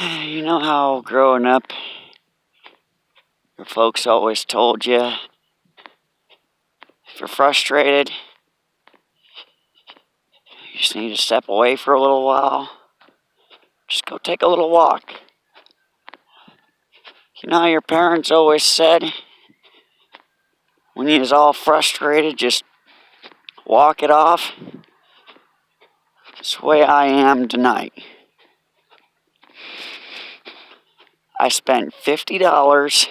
You know how growing up, your folks always told you, if you're frustrated, you just need to step away for a little while. Just go take a little walk. You know how your parents always said, when you was all frustrated, just walk it off? That's the way I am tonight. I spent $50,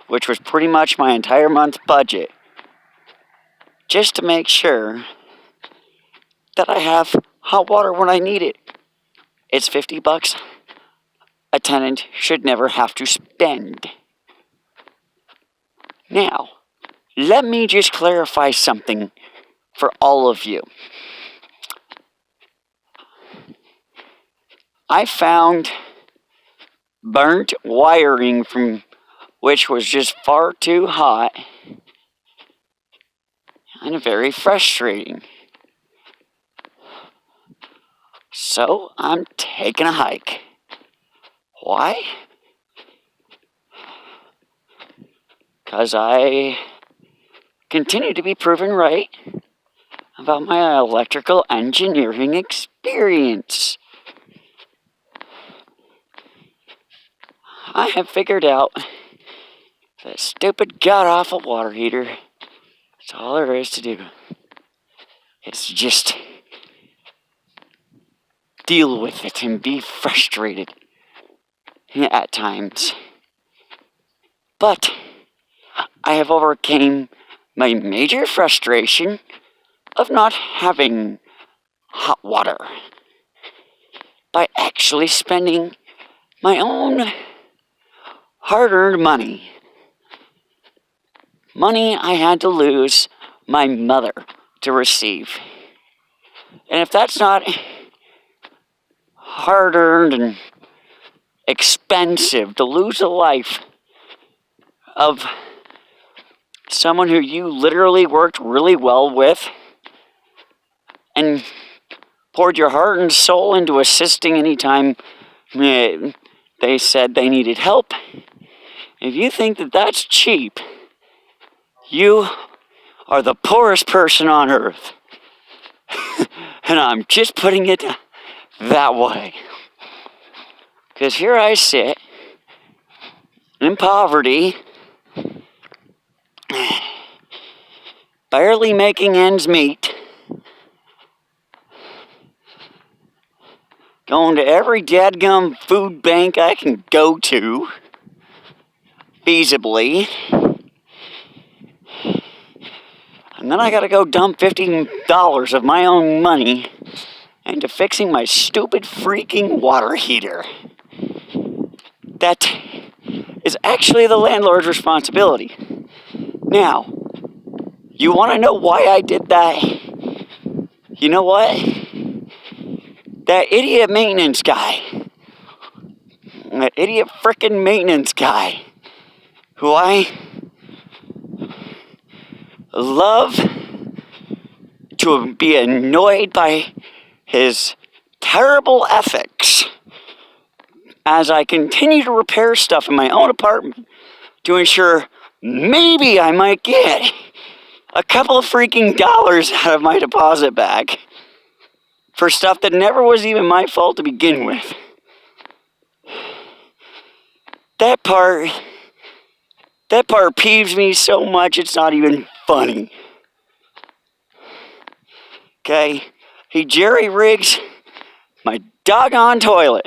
which was pretty much my entire month's budget, just to make sure that I have hot water when I need it. It's $50 a tenant should never have to spend. Now, let me just clarify something for all of you. I found burnt wiring from which was just far too hot and very frustrating. So I'm taking a hike. Why? Because I continue to be proven right about my electrical engineering experience. I have figured out that stupid god-awful water heater, that's all there is to do. It's just deal with it and be frustrated at times. But I have overcame my major frustration of not having hot water by actually spending my own hard-earned money. Money I had to lose my mother to receive. And if that's not hard-earned and expensive to lose the life of someone who you literally worked really well with and poured your heart and soul into assisting anytime they said they needed help, if you think that that's cheap, you are the poorest person on earth. And I'm just putting it that way. Because here I sit in poverty, barely making ends meet, going to every dadgum food bank I can go to, feasibly, and then I gotta go dump $50 of my own money into fixing my stupid freaking water heater. That is actually the landlord's responsibility. Now, you want to know why I did that? You know what? That idiot maintenance guy. That idiot frickin' maintenance guy. Who I love to be annoyed by his terrible ethics as I continue to repair stuff in my own apartment to ensure maybe I might get a couple of freaking dollars out of my deposit back for stuff that never was even my fault to begin with. That part peeves me so much it's not even funny. Okay? He jerry-rigs my doggone toilet.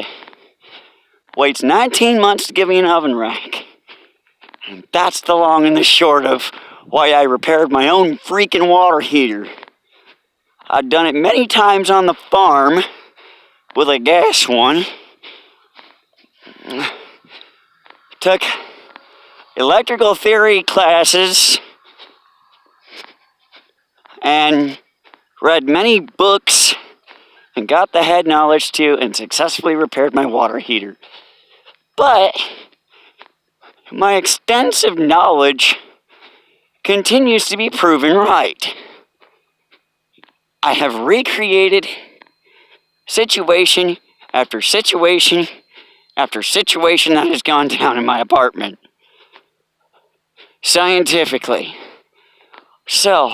Waits 19 months to give me an oven rack. And that's the long and the short of why I repaired my own freaking water heater. I've done it many times on the farm with a gas one. Took electrical theory classes and read many books and got the head knowledge too and successfully repaired my water heater. But my extensive knowledge continues to be proven right. I have recreated situation after situation after situation that has gone down in my apartment. Scientifically. So,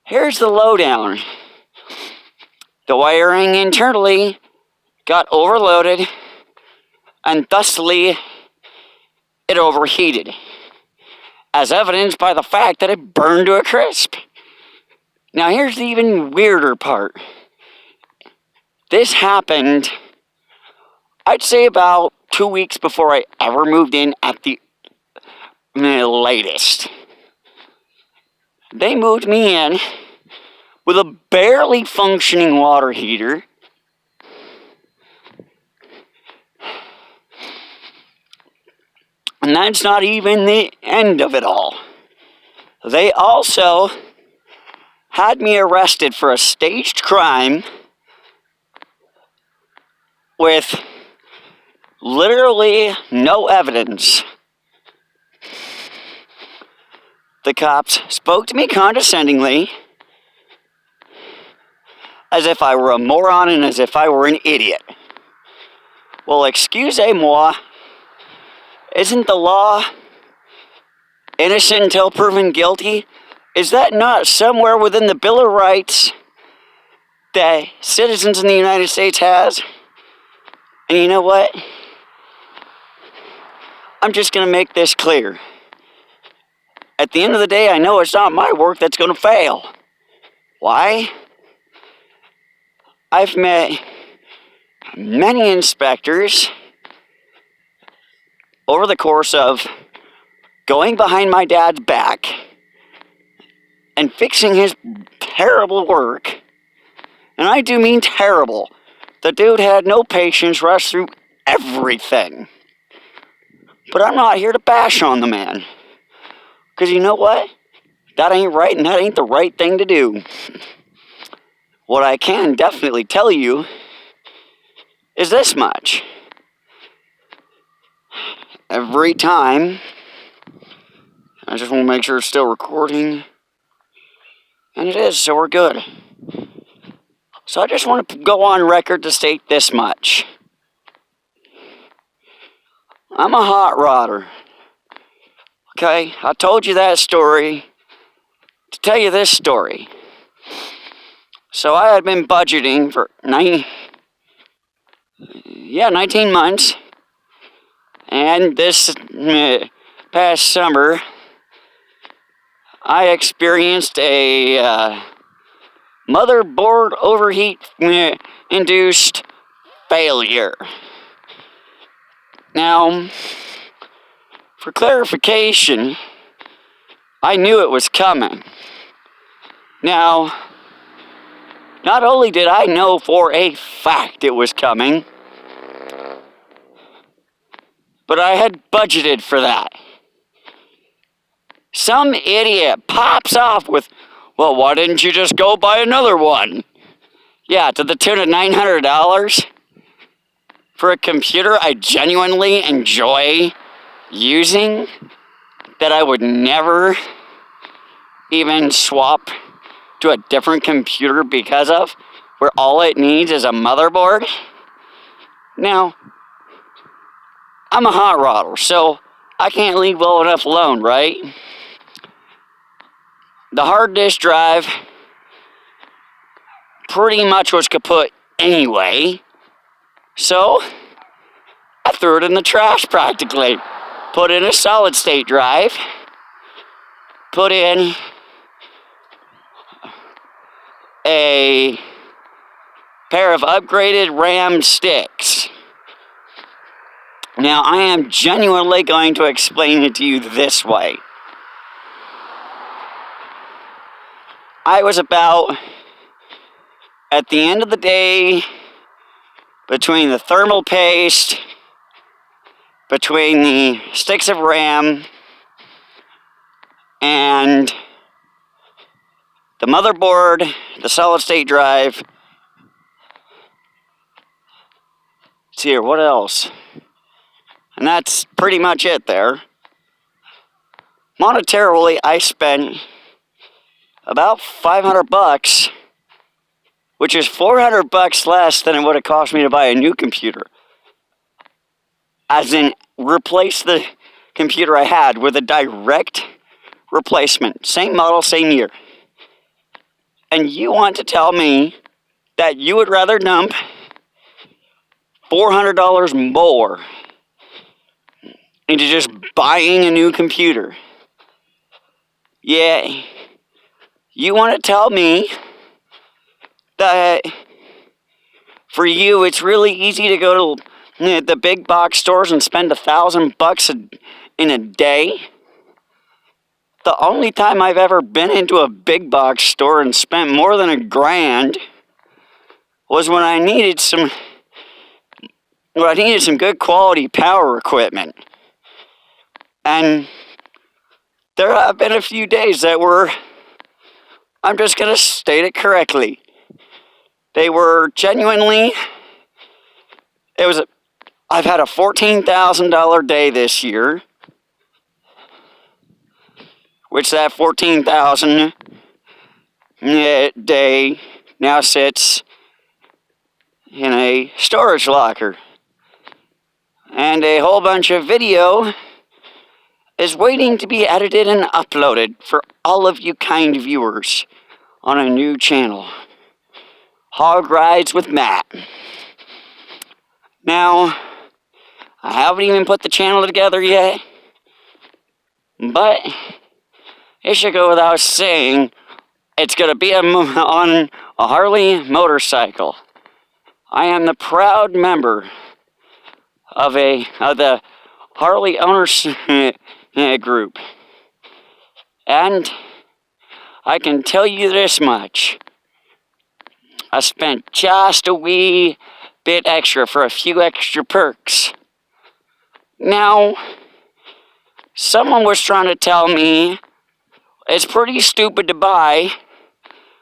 here's the lowdown. The wiring internally got overloaded, and thusly it overheated, as evidenced by the fact that it burned to a crisp. Now here's the even weirder part. This happened, I'd say about 2 weeks before I ever moved in at the latest. They moved me in with a barely functioning water heater, and that's not even the end of it all. They also had me arrested for a staged crime with literally no evidence. The cops spoke to me condescendingly, as if I were a moron and as if I were an idiot. Well, excusez-moi, isn't the law innocent until proven guilty? Is that not somewhere within the Bill of Rights that citizens in the United States has? And you know what? I'm just going to make this clear. At the end of the day, I know it's not my work that's going to fail. Why? I've met many inspectors over the course of going behind my dad's back and fixing his terrible work. And I do mean terrible. The dude had no patience, rushed through everything. But I'm not here to bash on the man. Because you know what? That ain't right, and that ain't the right thing to do. What I can definitely tell you is this much. Every time, I just want to make sure it's still recording. And it is, so we're good. So I just want to go on record to state this much. I'm a hot rodder. Okay, I told you that story to tell you this story. So I had been budgeting for 19 months. And this past summer, I experienced a motherboard overheat induced failure. Now, for clarification, I knew it was coming. Now, not only did I know for a fact it was coming, but I had budgeted for that. Some idiot pops off with, well, why didn't you just go buy another one? Yeah, to the tune of $900 for a computer I genuinely enjoy using, that I would never even swap to a different computer because of, where all it needs is a motherboard. Now, I'm a hot rodder, so I can't leave well enough alone, right? The hard disk drive pretty much was kaput anyway, so I threw it in the trash practically. Put in a solid state drive, put in a pair of upgraded RAM sticks. Now, I am genuinely going to explain it to you this way. I was about, at the end of the day, between the thermal paste, between the sticks of RAM, and the motherboard, the solid state drive. Let's see here, what else? And that's pretty much it there. Monetarily, I spent about $500 which is $400 less than it would have cost me to buy a new computer. As in, replace the computer I had with a direct replacement. Same model, same year. And you want to tell me that you would rather dump $400 more into just buying a new computer? Yeah. You want to tell me that for you it's really easy to go to the big box stores and spend $1,000 in a day? The only time I've ever been into a big box store and spent more than $1,000 was when I needed some good quality power equipment. And there have been a few days that were, I'm just going to state it correctly, they were genuinely, I've had a $14,000 day this year, which that $14,000 day now sits in a storage locker. And a whole bunch of video is waiting to be edited and uploaded for all of you kind viewers on a new channel, Hog Rides with Matt. Now, I haven't even put the channel together yet, but it should go without saying, it's going to be on a Harley motorcycle. I am the proud member of the Harley Owners group. And I can tell you this much. I spent just a wee bit extra for a few extra perks. Now, someone was trying to tell me it's pretty stupid to buy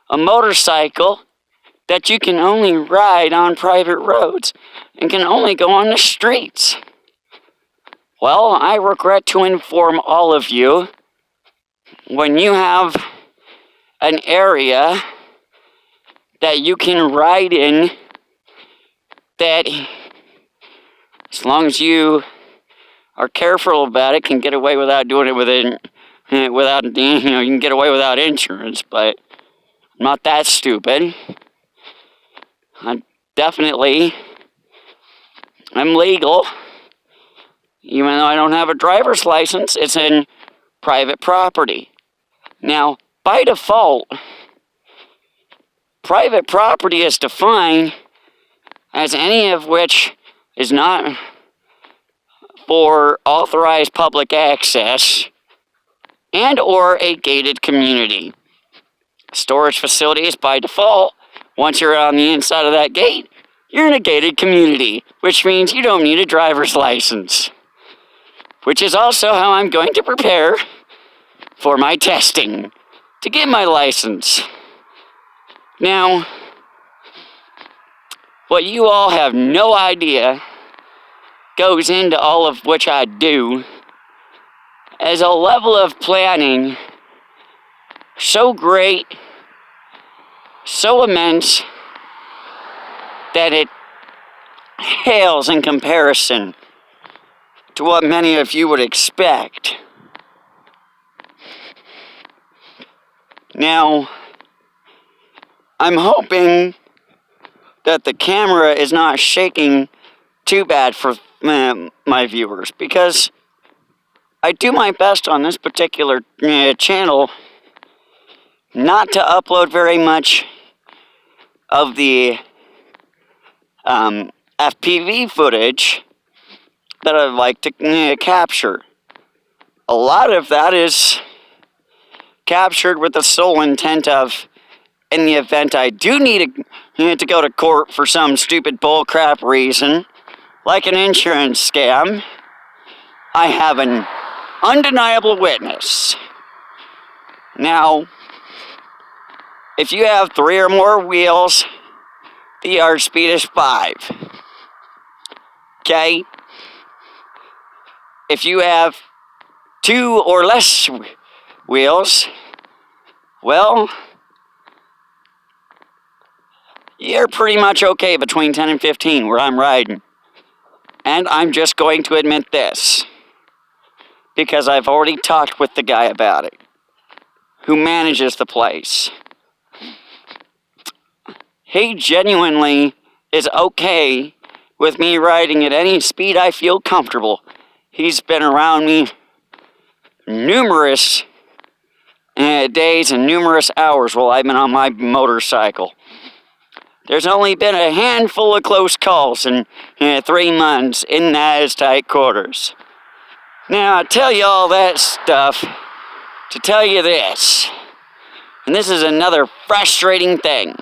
a motorcycle that you can only ride on private roads and can only go on the streets. Well, I regret to inform all of you, when you have an area that you can ride in, that as long as you are careful about it, can get away without doing it without, you can get away without insurance, but I'm not that stupid. I'm legal. Even though I don't have a driver's license, it's in private property. Now, by default, private property is defined as any of which is not for authorized public access and or a gated community. Storage facilities, by default, once you're on the inside of that gate, you're in a gated community, which means you don't need a driver's license. Which is also how I'm going to prepare for my testing to get my license. Now, what you all have no idea goes into all of which I do as a level of planning so great, so immense, that it pales in comparison to what many of you would expect. Now, I'm hoping that the camera is not shaking too bad for my viewers, because I do my best on this particular channel not to upload very much of the FPV footage that I like to capture. A lot of that is captured with the sole intent of, in the event I do need to go to court for some stupid bullcrap reason, like an insurance scam, I have an undeniable witness. Now, if you have 3 or more wheels, the yard speed is 5. Okay? If you have 2 or less wheels, well, you're pretty much okay between 10 and 15 where I'm riding. And I'm just going to admit this, because I've already talked with the guy about it, who manages the place. He genuinely is okay with me riding at any speed I feel comfortable. He's been around me numerous days and numerous hours while I've been on my motorcycle. There's only been a handful of close calls in 3 months in as tight quarters. Now, I tell you all that stuff to tell you this, and this is another frustrating thing,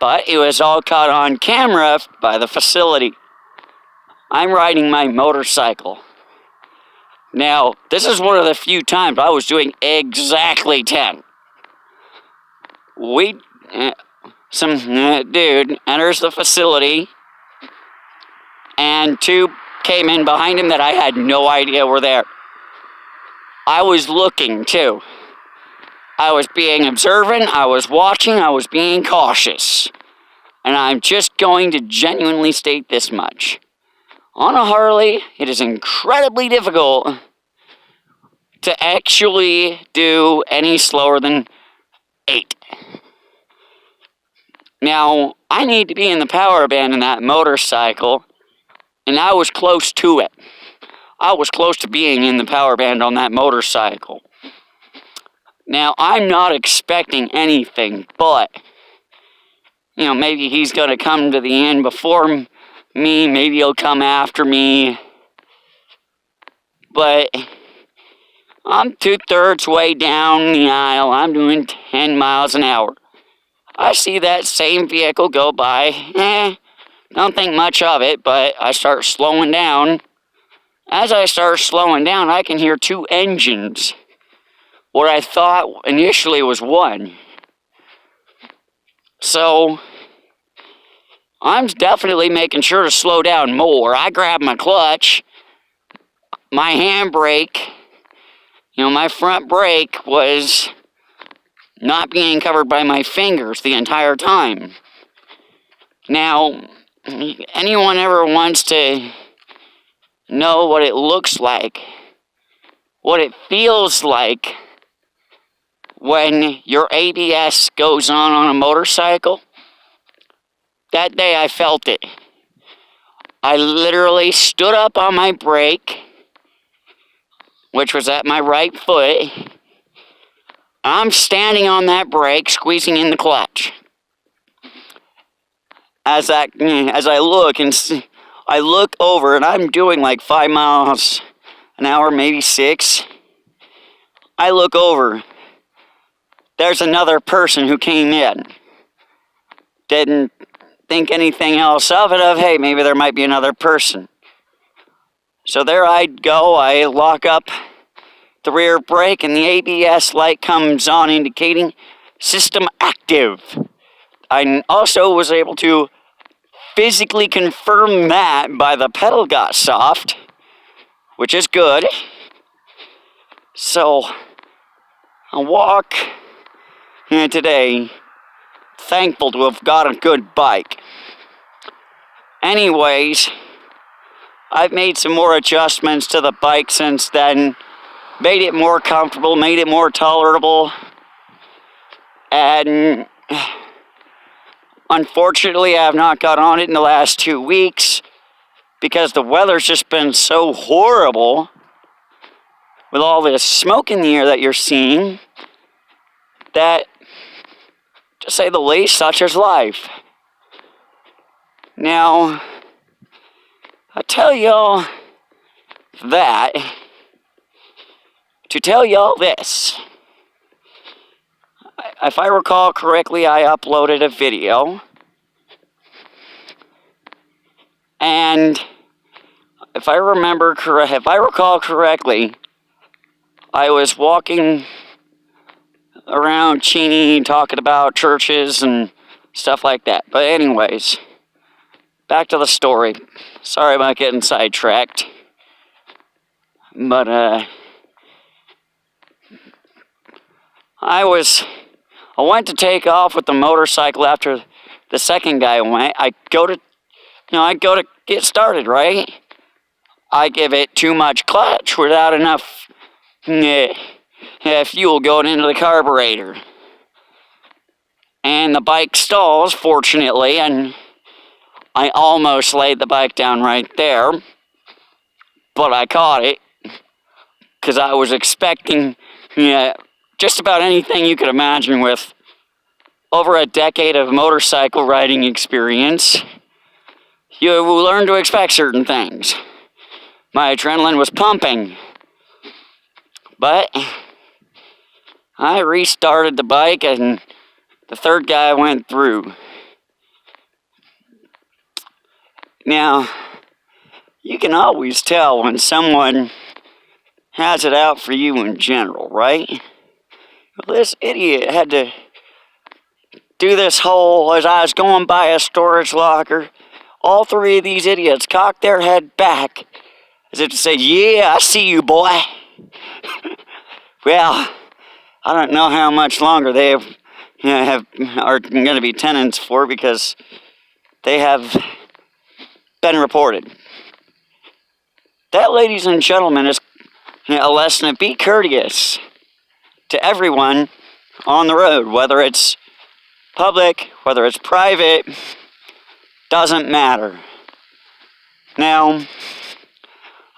but it was all caught on camera by the facility. I'm riding my motorcycle. Now, this is one of the few times I was doing exactly 10. Some dude enters the facility, and 2 came in behind him that I had no idea were there. I was looking, too. I was being observant, I was watching, I was being cautious. And I'm just going to genuinely state this much. On a Harley, it is incredibly difficult to actually do any slower than 8. Now, I need to be in the power band in that motorcycle, and I was close to it. I was close to being in the power band on that motorcycle. Now, I'm not expecting anything, but, maybe he's going to come to the end before me, maybe he'll come after me, but I'm 2/3 way down the aisle, I'm doing 10 miles an hour. I see that same vehicle go by, don't think much of it, but I start slowing down. As I start slowing down, I can hear 2 engines. What I thought initially was 1. So, I'm definitely making sure to slow down more. I grab my clutch, my handbrake, my front brake was not being covered by my fingers the entire time. Now, anyone ever wants to know what it looks like, what it feels like when your ABS goes on a motorcycle? That day I felt it. I literally stood up on my brake, which was at my right foot. I'm standing on that brake, squeezing in the clutch. As I look and see, I look over and I'm doing like 5 miles an hour, maybe 6. I look over. There's another person who came in. Didn't think anything else of it, hey, maybe there might be another person. So there I go, I lock up the rear brake and the ABS light comes on indicating system active. I also was able to physically confirm that by the pedal got soft, which is good. So, I walk today, thankful to have got a good bike. Anyways, I've made some more adjustments to the bike since then, made it more comfortable, made it more tolerable, and unfortunately I have not got on it in the last 2 weeks because the weather's just been so horrible with all this smoke in the air that you're seeing that, to say the least, such is life. Now, I tell y'all that to tell y'all this. If I recall correctly, I uploaded a video, and if I recall correctly, I was walking around Cheney talking about churches and stuff like that. But anyways, back to the story. Sorry about getting sidetracked. But, I went to take off with the motorcycle after the second guy went, I go to get started, right? I give it too much clutch without enough fuel going into the carburetor. And the bike stalls, fortunately, and I almost laid the bike down right there, but I caught it, because I was expecting just about anything you could imagine with over a decade of motorcycle riding experience. You learn to expect certain things. My adrenaline was pumping, but I restarted the bike and the third guy went through. Now, you can always tell when someone has it out for you in general, right? Well, this idiot had to do this whole, as I was going by a storage locker, all three of these idiots cocked their head back as if to say, yeah, I see you, boy. Well, I don't know how much longer they are going to be tenants for, because they have been reported. That, ladies and gentlemen, is a lesson of be courteous to everyone on the road, whether it's public, whether it's private, doesn't matter. Now,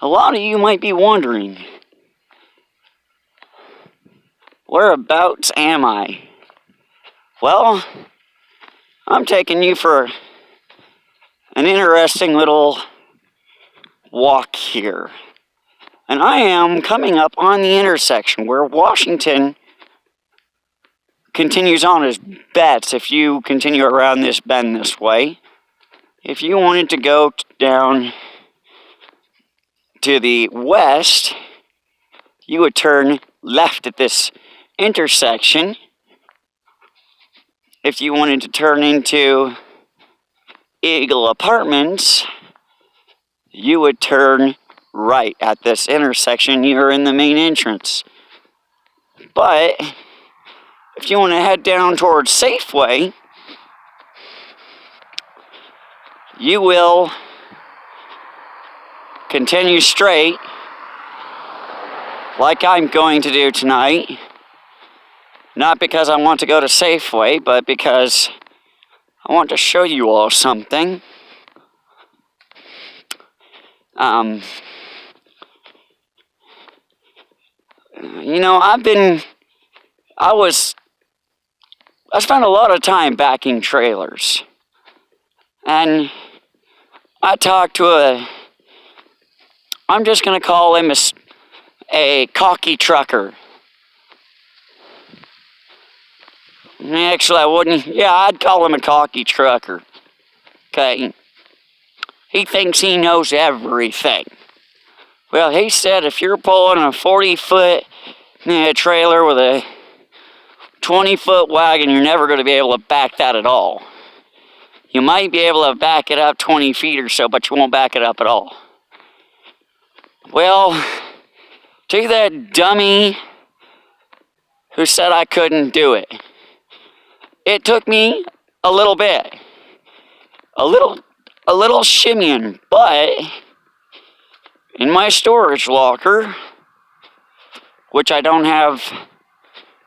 a lot of you might be wondering, whereabouts am I? Well, I'm taking you for an interesting little walk here. And I am coming up on the intersection where Washington continues on as bets if you continue around this bend this way. If you wanted to go down to the west, you would turn left at this intersection. If you wanted to turn into Eagle Apartments, you would turn right at this intersection. You're in the main entrance. But if you want to head down towards Safeway, you will continue straight like I'm going to do tonight. Not because I want to go to Safeway, but because I want to show you all something. I spent a lot of time backing trailers. And I talked to I'm just going to call him a cocky trucker. Actually, I wouldn't. Yeah, I'd call him a cocky trucker. Okay. He thinks he knows everything. Well, he said if you're pulling a 40-foot trailer with a 20-foot wagon, you're never going to be able to back that at all. You might be able to back it up 20 feet or so, but you won't back it up at all. Well, to that dummy who said I couldn't do it, it took me a little bit. A little shimmying, but in my storage locker, which I don't have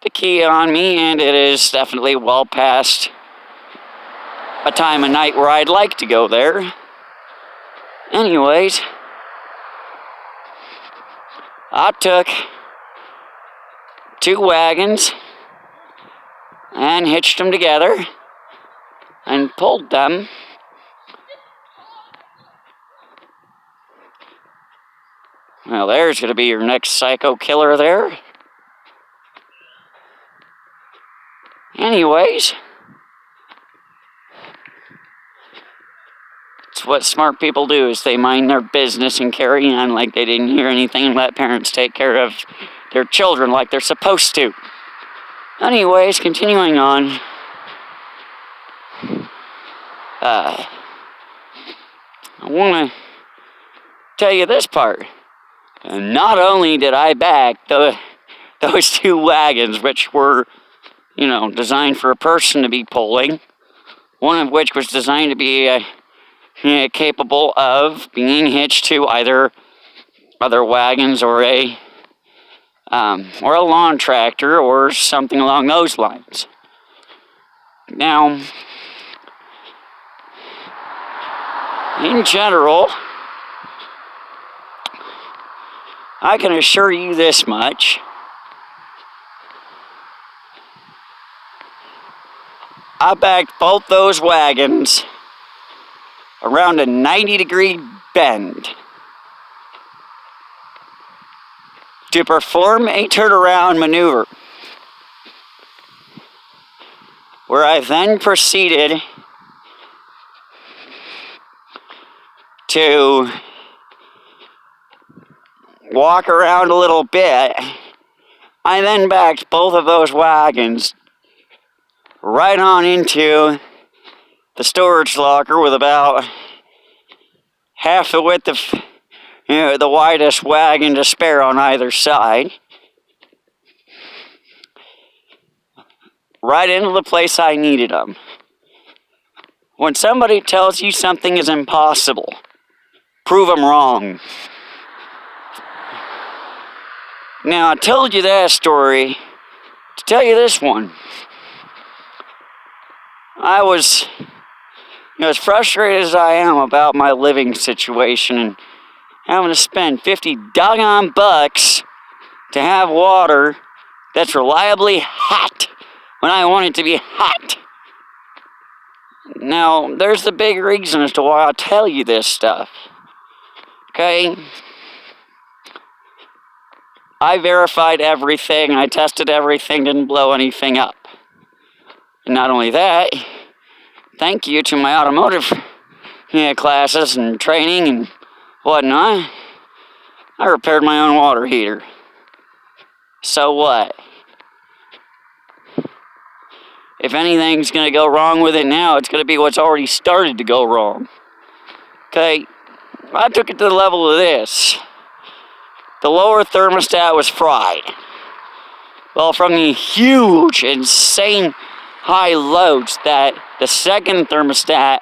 the key on me, and it is definitely well past a time of night where I'd like to go there. Anyways, I took 2 wagons and hitched them together and pulled them. Well, there's going to be your next psycho killer there. Anyways, it's what smart people do, is they mind their business and carry on like they didn't hear anything and let parents take care of their children like they're supposed to. Anyways, continuing on. I want to tell you this part. And not only did I back those 2 wagons, which were, designed for a person to be pulling, one of which was designed to be capable of being hitched to either other wagons or a lawn tractor or something along those lines. Now, in general, I can assure you this much. I backed both those wagons around a 90-degree bend to perform a turnaround maneuver, where I then proceeded to walk around a little bit. I then backed both of those wagons right on into the storage locker with about half the width of the widest wagon to spare on either side. Right into the place I needed them. When somebody tells you something is impossible, prove them wrong. Now, I told you that story to tell you this one. I was, as frustrated as I am about my living situation and having to spend 50 doggone bucks to have water that's reliably hot when I want it to be hot. Now, there's the big reason as to why I tell you this stuff. Okay? I verified everything, I tested everything, didn't blow anything up. And not only that, thank you to my automotive classes and training and whatnot, I repaired my own water heater. So what? If anything's going to go wrong with it now, it's going to be what's already started to go wrong. Okay, I took it to the level of this. The lower thermostat was fried. Well, from the huge, insane high loads that the second thermostat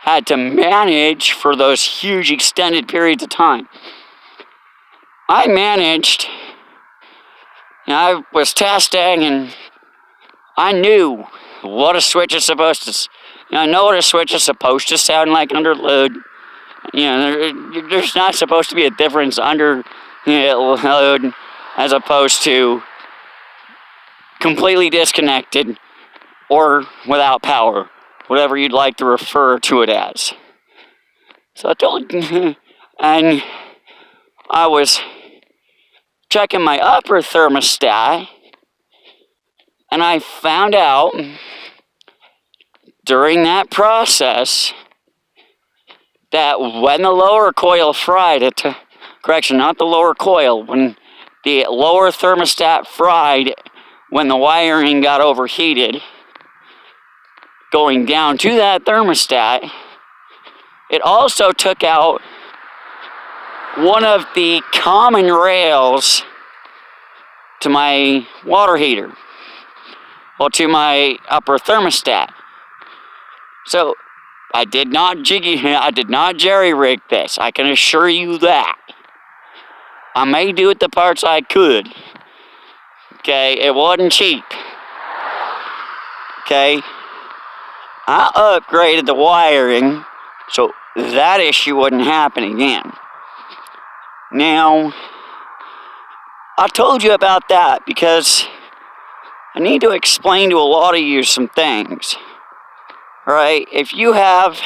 had to manage for those huge extended periods of time, I managed. I was testing and I knew what a switch is supposed to. I know what a switch is supposed to sound like under load. There's not supposed to be a difference under load as opposed to completely disconnected or without power, whatever you'd like to refer to it as. So I told you, and I was checking my upper thermostat, and I found out during that process that when the lower coil fried, not the lower coil, when the lower thermostat fried, when the wiring got overheated, going down to that thermostat, it also took out one of the common rails to my water heater, well, to my upper thermostat. So I did not jerry-rig this. I can assure you that. I may do it the parts I could. Okay, it wasn't cheap. Okay, I upgraded the wiring so that issue wouldn't happen again. Now, I told you about that because I need to explain to a lot of you some things. Right? If you have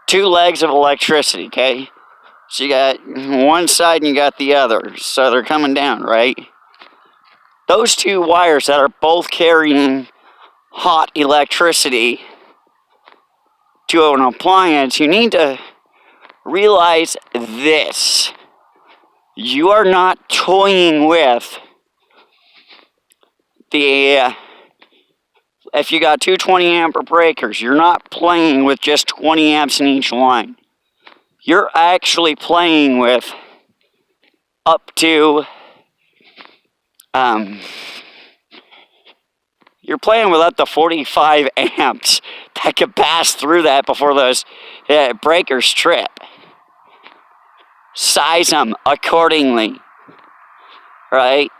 two legs of electricity, okay? So you got one side and you got the other. So they're coming down, right? Those two wires that are both carrying hot electricity to an appliance, you need to realize this. You are not toying with the... If you got two 20 ampere breakers, you're not playing with just 20 amps in each line. You're actually playing with up to you're playing with up to 45 amps that could pass through that before those breakers trip. Size them accordingly, right?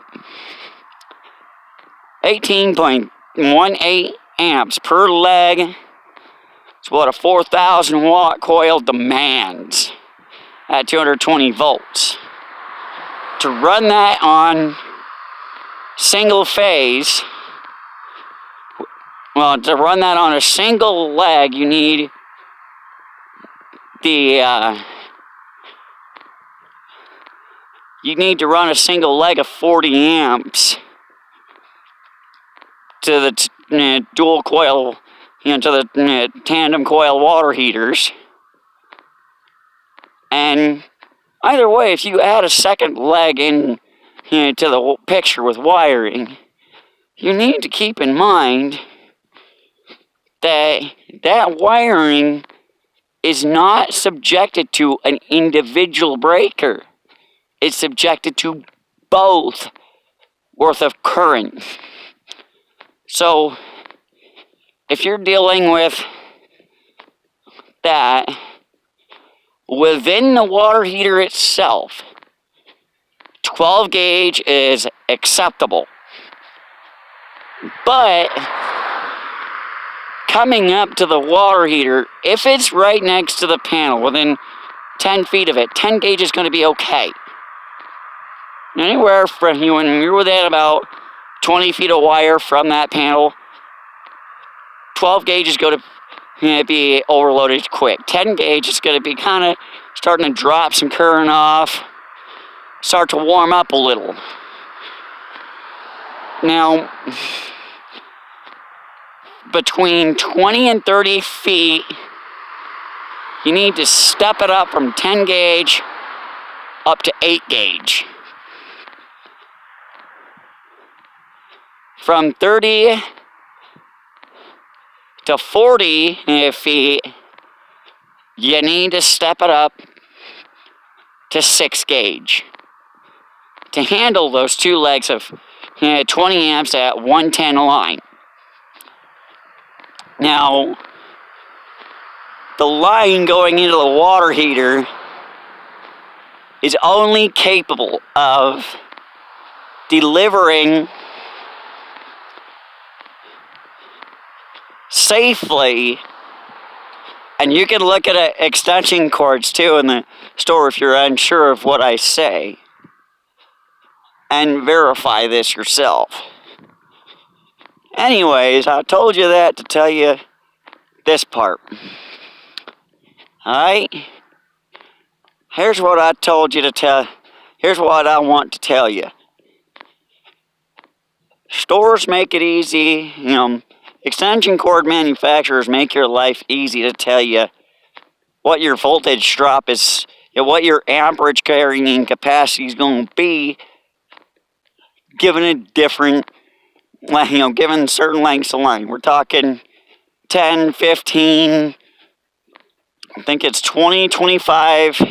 18.18 amps per leg is what a 4,000 watt coil demands at 220 volts. To run that on single phase, well, to run that on a single leg, you need you need to run a single leg of 40 amps to the dual coil, to the tandem coil water heaters. And either way, if you add a second leg in to the picture with wiring, you need to keep in mind that that wiring is not subjected to an individual breaker. It's subjected to both worth of current. So, if you're dealing with that within the water heater itself, 12 gauge is acceptable. But coming up to the water heater, if it's right next to the panel, within 10 feet of it, 10 gauge is going to be okay. Anywhere from when you're within about 20 feet of wire from that panel, 12 gauge is going to be overloaded quick. 10 gauge is going to be kind of starting to drop some current off, start to warm up a little. Now, between 20 and 30 feet, you need to step it up from 10 gauge up to 8 gauge. From 30 to 40 feet, you need to step it up to 6 gauge to handle those two legs of 20 amps at 110 line. Now, the line going into the water heater is only capable of delivering safely, and you can look at extension cords too in the store if you're unsure of what I say, and verify this yourself. Anyways, I told you that to tell you this part. Alright? Here's what I told you to tell. Here's what I want to tell you. Stores make it easy, extension cord manufacturers make your life easy to tell you what your voltage drop is, what your amperage carrying capacity is going to be, given a different, given certain lengths of line. We're talking 10, 15, I think it's 20, 25,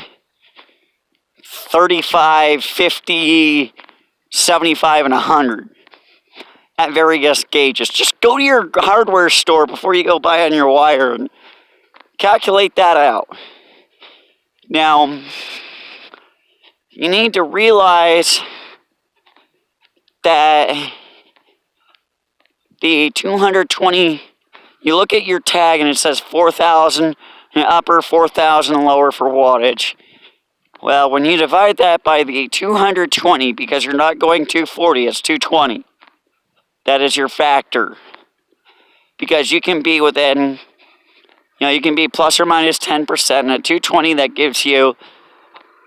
35, 50, 75, and 100. At various gauges. Just go to your hardware store before you go buy on your wire and calculate that out. Now, you need to realize that the 220, you look at your tag and it says 4,000 upper, 4,000 lower for wattage. Well, when you divide that by the 220, because you're not going 240, it's 220. That is your factor. Because you can be within, you can be plus or minus 10%. And at 220, that gives you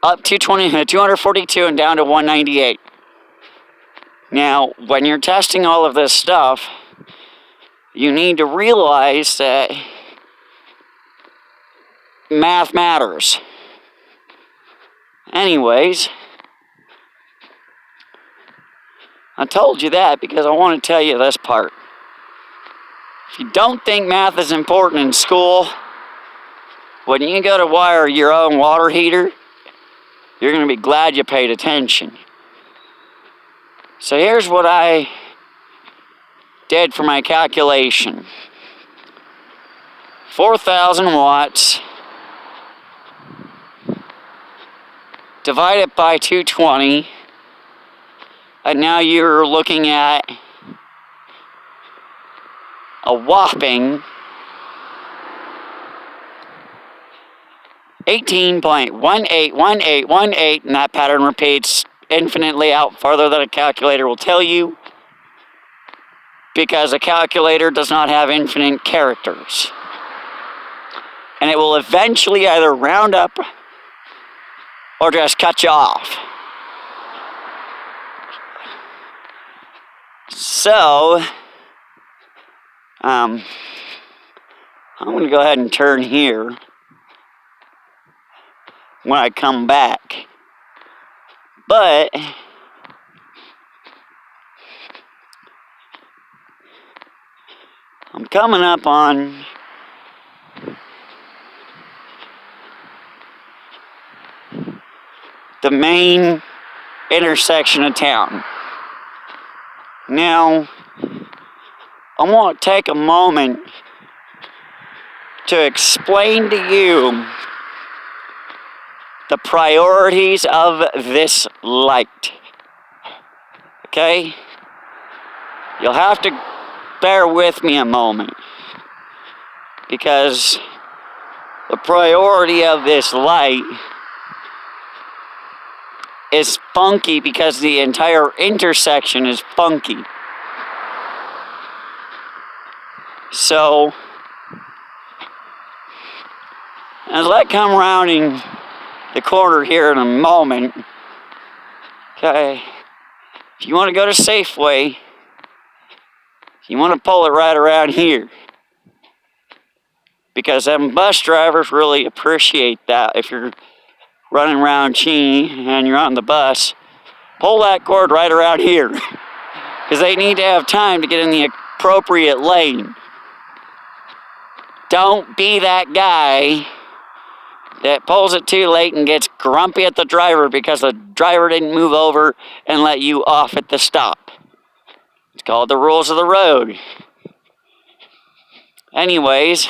up to 242 and down to 198. Now, when you're testing all of this stuff, you need to realize that math matters. Anyways, I told you that because I want to tell you this part. If you don't think math is important in school, when you go to wire your own water heater, you're going to be glad you paid attention. So here's what I did for my calculation. 4,000 watts divided by 220, and now you're looking at a whopping 18.181818, and that pattern repeats infinitely out farther than a calculator will tell you, because a calculator does not have infinite characters. And it will eventually either round up or just cut you off. So, I'm going to go ahead and turn here when I come back. But I'm coming up on the main intersection of town. Now, I want to take a moment to explain to you the priorities of this light. Okay? You'll have to bear with me a moment, because the priority of this light is funky, because the entire intersection is funky. So, as I come rounding the corner here in a moment, okay, if you want to go to Safeway, you want to pull it right around here, because them bus drivers really appreciate that. If you're running around Cheney and you're on the bus, pull that cord right around here, because they need to have time to get in the appropriate lane. Don't be that guy that pulls it too late and gets grumpy at the driver because the driver didn't move over and let you off at the stop. It's called the rules of the road. Anyways,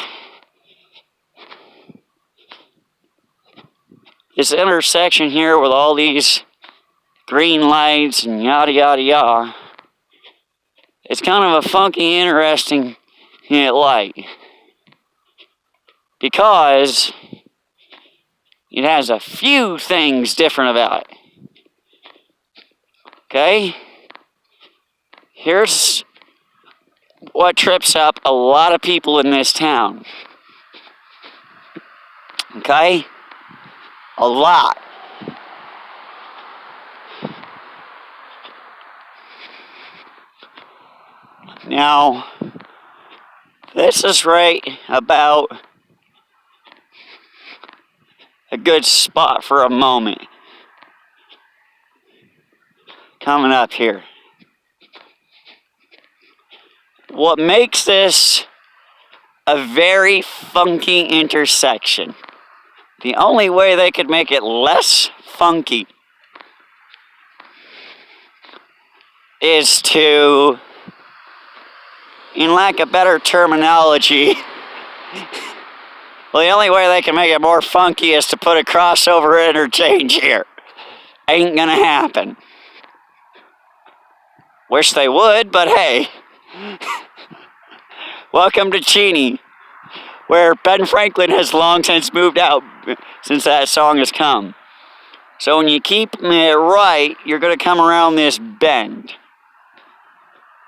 this intersection here with all these green lights and yada yada yada, it's kind of a funky, interesting light, because it has a few things different about it. Okay? Here's what trips up a lot of people in this town. Okay? A lot. Now, this is right about a good spot for a moment. Coming up here. What makes this a very funky intersection, the only way they could make it less funky is to, in lack of better terminology, well, the only way they can make it more funky is to put a crossover interchange here. Ain't gonna happen. Wish they would, but hey. Welcome to Cheney, where Ben Franklin has long since moved out since that song has come. So when you keep it right, you're going to come around this bend.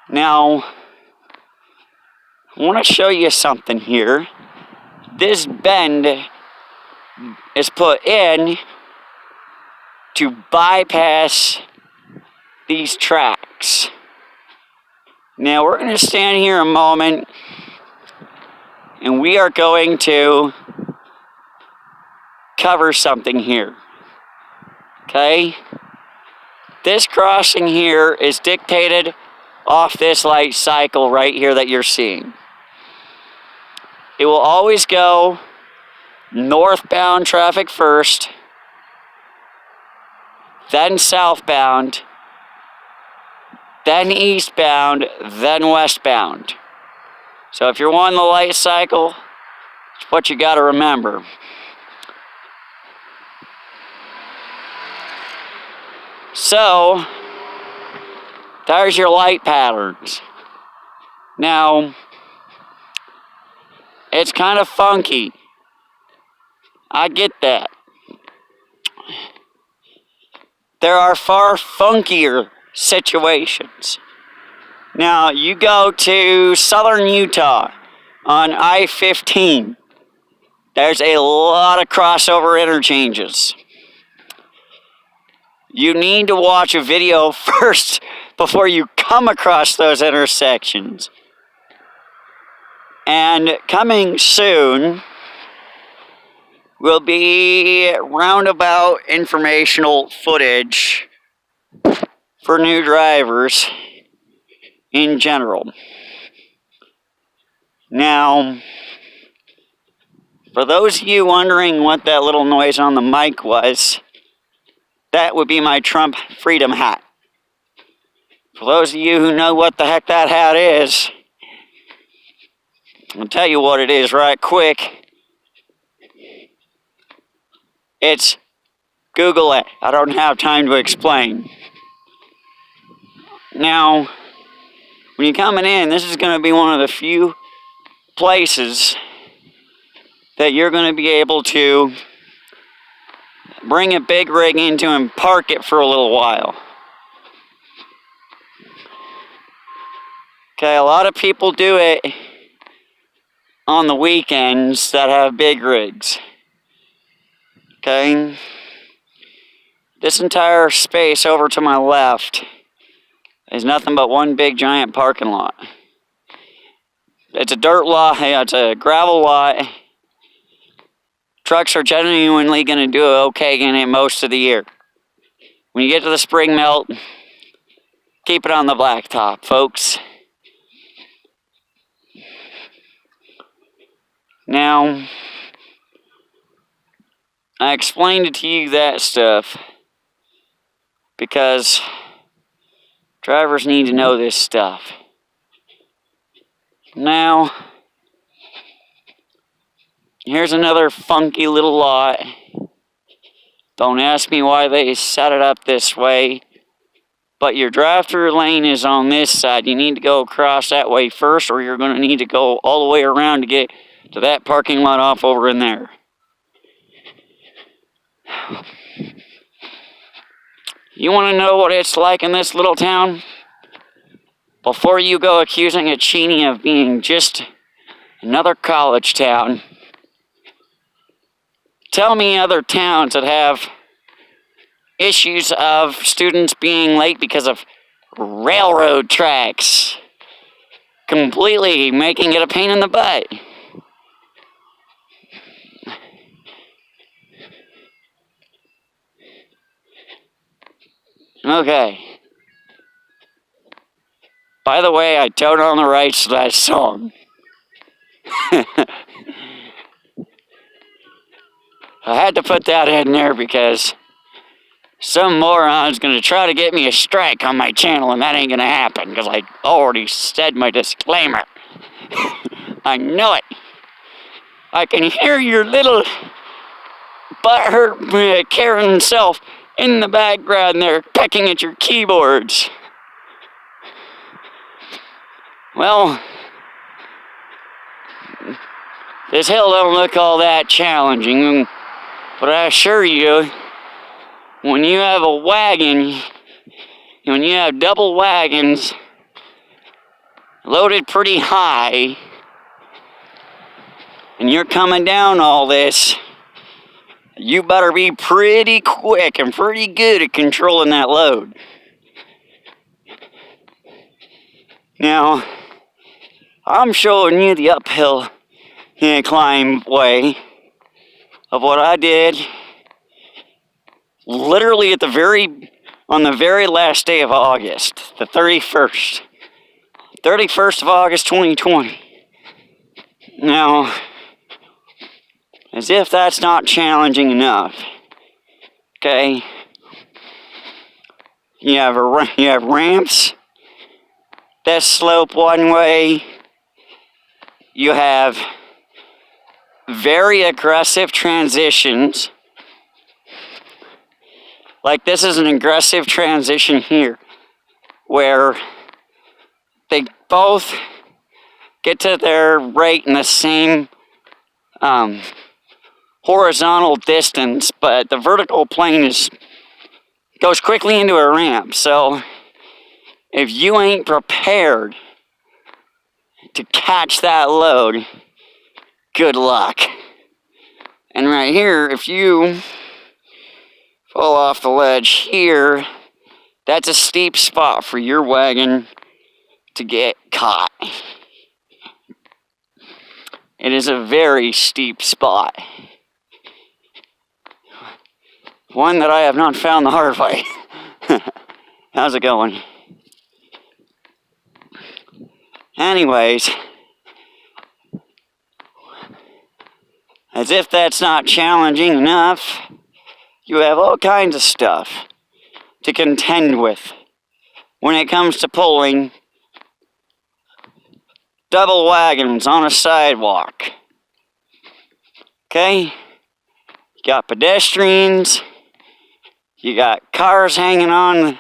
Now, I want to show you something here. This bend is put in to bypass these tracks. Now we're going to stand here a moment, and we are going to cover something here. Okay? This crossing here is dictated off this light cycle right here that you're seeing. It will always go northbound traffic first, then southbound, then eastbound, then westbound. So if you're on the light cycle, it's what you got to remember. So, there's your light patterns. Now, it's kind of funky. I get that. There are far funkier situations. Now, you go to southern Utah on I-15. There's a lot of crossover interchanges. You need to watch a video first before you come across those intersections. And coming soon will be roundabout informational footage for new drivers in general. Now, for those of you wondering what that little noise on the mic was, that would be my Trump Freedom hat. For those of you who know what the heck that hat is, I'll tell you what it is right quick. It's, Google it. I don't have time to explain. Now, when you're coming in, this is going to be one of the few places that you're going to be able to bring a big rig into and park it for a little while. Okay, a lot of people do it on the weekends that have big rigs. Okay, this entire space over to my left is nothing but one big giant parking lot. It's a dirt lot, it's a gravel lot. Trucks are genuinely going to do okay in it most of the year. When you get to the spring melt, keep it on the blacktop, folks. Now, I explained it to you, that stuff, because drivers need to know this stuff. Now, here's another funky little lot. Don't ask me why they set it up this way, but your drive-through lane is on this side. You need to go across that way first, or you're going to need to go all the way around to get to that parking lot off over in there. You want to know what it's like in this little town? Before you go accusing a Cheney of being just another college town, tell me other towns that have issues of students being late because of railroad tracks, completely making it a pain in the butt. Okay. By the way, I don't own the rights to that song. I had to put that in there because some moron's going to try to get me a strike on my channel, and that ain't going to happen because I already said my disclaimer. I know it. I can hear your little butthurt Karen self in the background there pecking at your keyboards. Well, this hill don't look all that challenging, but I assure you, when you have a wagon, when you have double wagons loaded pretty high, and you're coming down all this, you better be pretty quick and pretty good at controlling that load. Now, I'm showing you the uphill climb way of what I did literally on the very last day of August, the 31st of August 2020. Now, as if that's not challenging enough, okay, you have ramps, this slope one way. You have very aggressive transitions. Like this is an aggressive transition here, where they both get to their rate in the same horizontal distance, but the vertical plane goes quickly into a ramp. So if you ain't prepared to catch that load, good luck. And right here, if you fall off the ledge here, that's a steep spot for your wagon to get caught. It is a very steep spot. One that I have not found the hard way. How's it going? Anyways, as if that's not challenging enough, you have all kinds of stuff to contend with when it comes to pulling double wagons on a sidewalk. Okay? You got pedestrians, you got cars hanging on,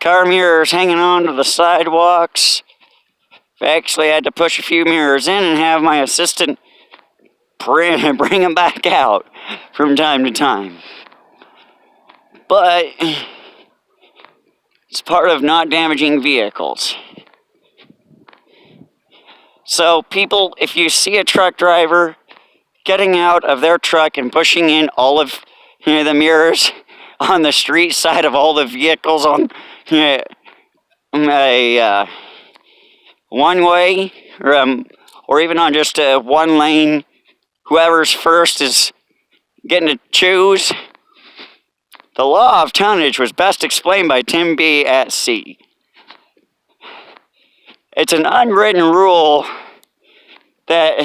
car mirrors hanging onto the sidewalks. I actually had to push a few mirrors in and have my assistant bring them back out from time to time. But it's part of not damaging vehicles. So people, if you see a truck driver getting out of their truck and pushing in all of the mirrors on the street side of all the vehicles on a one-way, or even on just a one-lane, whoever's first is getting to choose. The law of tonnage was best explained by Tim B. at sea. It's an unwritten rule that